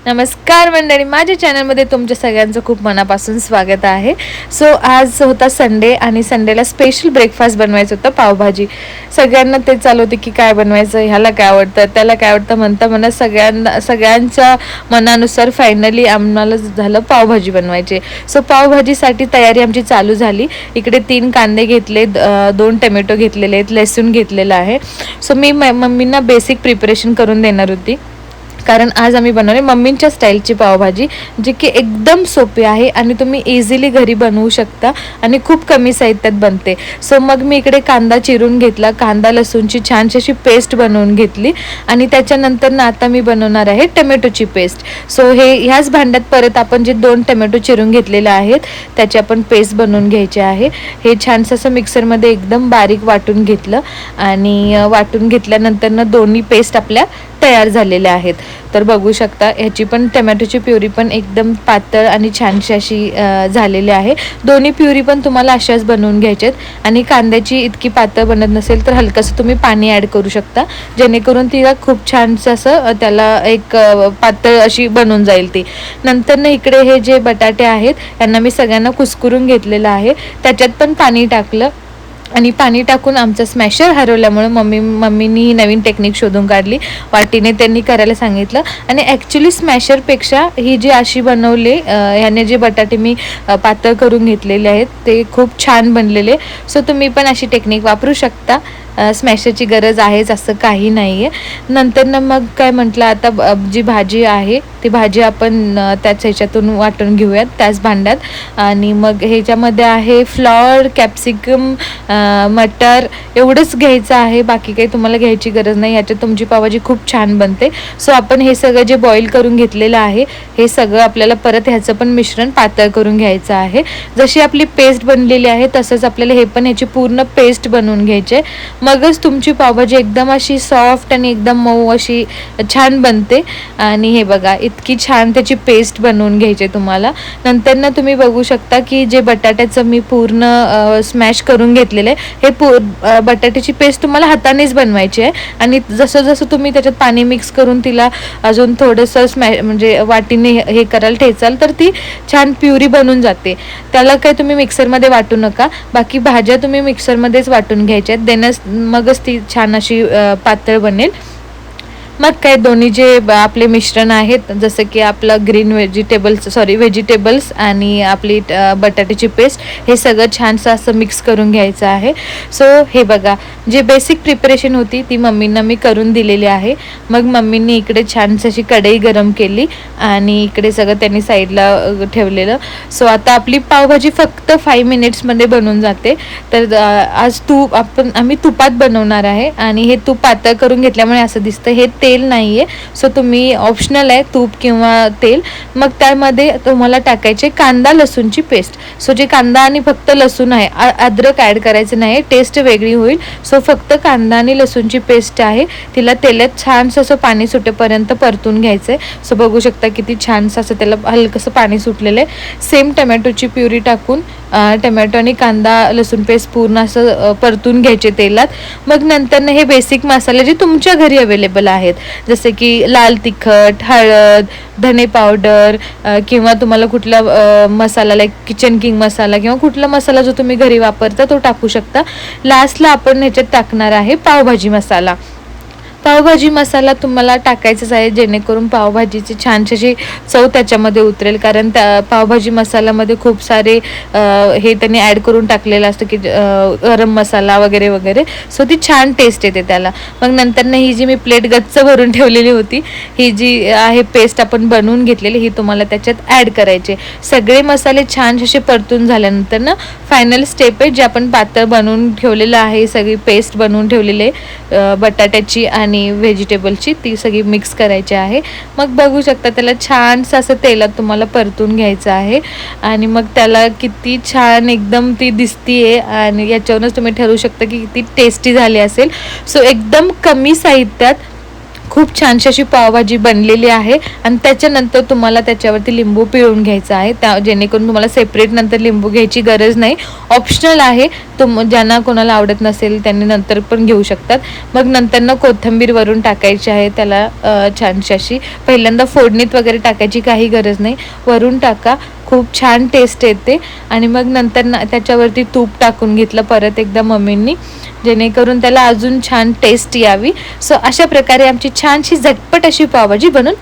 नमस्कार मंडळी, माझ्या चॅनलमध्ये तुमच्या सगळ्यांचं खूप मनापासून स्वागत आहे. सो आज होता संडे आणि संडेला स्पेशल ब्रेकफास्ट बनवायचं होतं, पावभाजी. सगळ्यांना ते चालू होते की काय बनवायचं, ह्याला काय आवडतं त्याला काय आवडतं म्हणता सगळ्यांच्या मनानुसार फायनली आम्हाला झालं पावभाजी बनवायची. सो पावभाजीसाठी तयारी आमची चालू झाली. इकडे 3 कांदे घेतले, 2 टोमॅटो घेतलेले आहेत, लसूण घेतलेलं आहे. सो मी मम्मींना बेसिक प्रिपरेशन करून देणार होती, कारण आज आम्ही बनवले मम्मींच्या स्टाईलची पावभाजी, जी की एकदम सोपी आहे आणि तुम्ही इझिली घरी बनवू शकता आणि खूप कमी साहित्यात बनते. सो मग मी इकडे कांदा चिरून घेतला, कांदा लसूणची छानशी अशी पेस्ट बनवून घेतली आणि त्याच्यानंतर ना आता मी बनवणार आहे टोमॅटोची पेस्ट. सो ह्याच भांड्यात परत आपण जे 2 टोमॅटो चिरून घेतलेले आहेत त्याची आपण पेस्ट बनवून घ्यायची आहे. हे छानसं असं मिक्सरमध्ये एकदम बारीक वाटून घेतलं आणि वाटून घेतल्यानंतर ना दोन्ही पेस्ट आपल्या तयार झालेल्या आहेत. तर बघू शकता ह्याची पण टोमॅटोची प्युरी पण एकदम पातळ आणि छानशी अशी झालेली आहे. दोन्ही प्युरी पण तुम्हाला अशाच बनवून घ्यायच्यात आणि कांद्याची इतकी पातळ बनत नसेल तर हलकंसं तुम्ही पाणी ॲड करू शकता, जेणेकरून तिला खूप छानसं असं त्याला एक पातळ अशी बनून जाईल ती. नंतर ना इकडे हे जे बटाटे आहेत यांना मी सगळ्यांना कुस्करून घेतलेलं आहे, त्याच्यात पण पाणी टाकलं आणि पाणी टाकून आमचं स्मॅशर हरवल्यामुळे मम्मीनी ही नवीन टेक्निक शोधून काढली. वाटीने त्यांनी करायला सांगितलं आणि ॲक्च्युली स्मॅशरपेक्षा ही जी अशी बनवले ह्याने जे बटाटे मी पातळ करून घेतलेले आहेत ते खूप छान बनलेले. सो तुम्ही पण अशी टेक्निक वापरू शकता, स्मॅशरची गरज आहेच असं काही नाही आहे. नंतर ना मग काय म्हटलं, आता जी भाजी आहे ती भाजी आपण त्याच ह्याच्यातून वाटून घेऊयात त्याच भांड्यात. आणि मग ह्याच्यामध्ये आहे फ्लॉवर, कॅप्सिकम, मटर एवढंच घ्यायचं आहे, बाकी काही तुम्हाला घ्यायची गरज नाही. याच्यात तुमची पावभाजी खूप छान बनते. सो आपण हे सगळं जे बॉईल करून घेतलेलं आहे हे सगळं आपल्याला परत ह्याचं पण मिश्रण पातळ करून घ्यायचं आहे. जशी आपली पेस्ट बनलेली आहे तसंच आपल्याला हे पण ह्याची पूर्ण पेस्ट बनवून घ्यायची आहे, मगच तुमची पावभाजी एकदम अशी सॉफ्ट आणि एकदम मऊ अशी छान बनते. आणि हे बघा इतकी छान त्याची पेस्ट बनवून घ्यायची तुम्हाला. नंतर ना तुम्ही बघू शकता की जे बटाट्याचं मी पूर्ण स्मॅश करून घेतलेलं आहे, हे बटाट्याची पेस्ट तुम्हाला हातानेच बनवायची आहे. आणि जसं जसं तुम्ही त्याच्यात पाणी मिक्स करून तिला अजून थोडंसं म्हणजे वाटीने हे कराल, ठेचाल तर ती छान प्युरी बनून जाते. त्याला काय तुम्ही मिक्सरमध्ये वाटू नका, बाकी भाज्या तुम्ही मिक्सरमध्येच वाटून घ्यायच्या आहेत, मगच ती छान अशी पातळ बनेल. मग काय दोन्ही जे आपले मिश्रण आहेत, जसं की आपलं ग्रीन व्हेजिटेबल्स आणि आपली बटाट्याची पेस्ट, हे सगळं छानसं असं मिक्स करून घ्यायचं आहे. सो हे बघा जे बेसिक प्रिपरेशन होती ती मम्मींना मी करून दिलेली आहे. मग मम्मींनी इकडे छानशी अशी कढई गरम केली आणि इकडे सगळं त्यांनी साईडला ठेवलेलं. सो आता आपली पावभाजी फक्त 5 मिनिट्समध्ये बनून जाते. तर आज आम्ही तुपात बनवणार आहे आणि हे तूप पातळ करून घेतल्यामुळे असं दिसतं. हे तेल नाही आहे, सो तुम्ही ऑप्शनल आहे तूप किंवा तेल. मग त्यामध्ये तुम्हाला टाकायचे कांदा लसूणची पेस्ट. सो जे कांदा आणि फक्त लसूण आहे, अद्रक ॲड करायचं नाही, टेस्ट वेगळी होईल. सो फक्त कांदा आणि लसूणची पेस्ट आहे, तिला तेलात छानसं असं पाणी सुटेपर्यंत परतून घ्यायचं आहे. सो बघू शकता किती छानसं असं त्याला हलकंसं पाणी सुटलेलं आहे. सेम टोमॅटोची प्युरी टाकून टोमॅटो आणि कांदा लसूण पेस्ट पूर्ण असं परतून घ्यायचे तेलात. मग नंतर हे बेसिक मसाले जे तुमच्या घरी अवेलेबल आहेत, जसे की लाल तिखट, हळद, धने पावडर किंवा तुम्हाला कुठला मसाला लाईक किचन किंग मसाला किंवा कुठला मसाला जो तुम्ही घरी वापरता तो टाकू शकता. लास्टला आपण ह्याच्यात टाकणार आहे पावभाजी मसाला. पावभाजी मसाला तुम्हाला टाकायचाच आहे, जेणेकरून पावभाजीची छानशी अशी चव त्याच्यामध्ये उतरेल. कारण त्या पावभाजी मसाल्यामध्ये खूप सारे हे त्यांनी ॲड करून टाकलेलं असतं की गरम मसाला वगैरे वगैरे. सो ती छान टेस्ट येते त्याला. मग नंतर ही जी मी प्लेट गच्च भरून ठेवलेली होती, ही जी आहे पेस्ट आपण बनवून घेतलेली, ही तुम्हाला त्याच्यात ॲड करायचे. सगळे मसाले छान असे परतून झाल्यानंतर ना फायनल स्टेप आहे जे आपण पातळ बनवून ठेवलेलं आहे, सगळी पेस्ट बनवून ठेवलेली आहे बटाट्याची आणि व्हेजिटेबलची, ती सगळी मिक्स करायची आहे. मग बघू शकता त्याला छानसं असं तेलात तुम्हाला परतून घ्यायचं आहे. आणि मग त्याला किती छान एकदम ती दिसतीये आणि याच्यावरूनच तुम्ही ठरवू शकता की किती टेस्टी झाली असेल. सो एकदम कमी साहित्यात खूप छानशी अशी पावभाजी बनलेली आहे. आणि त्याच्यानंतर तुम्हाला त्याच्यावरती लिंबू पिळून घ्यायचा आहे, त्या जेणेकरून तुम्हाला सेपरेट नंतर लिंबू घ्यायची गरज नाही, ऑप्शनल आहे. ज्यांना कोणाला आवडत नसेल त्यांनी नंतर पण घेऊ शकतात. मग नंतर कोथिंबीर वरून टाकायची आहे त्याला छानशी अशी. पहिल्यांदा फोडणीत वगैरे टाकायची काही गरज नाही, वरून टाका, खूप छान टेस्ट येते. आणि मग नंतर त्याच्यावरती तूप टाकून घेतलं परत एकदा मम्मींनी, जेणेकरून त्याला अजून छान टेस्ट यावी. सो अशा प्रकारे आमची छानशी झटपट अशी पावभाजी बनून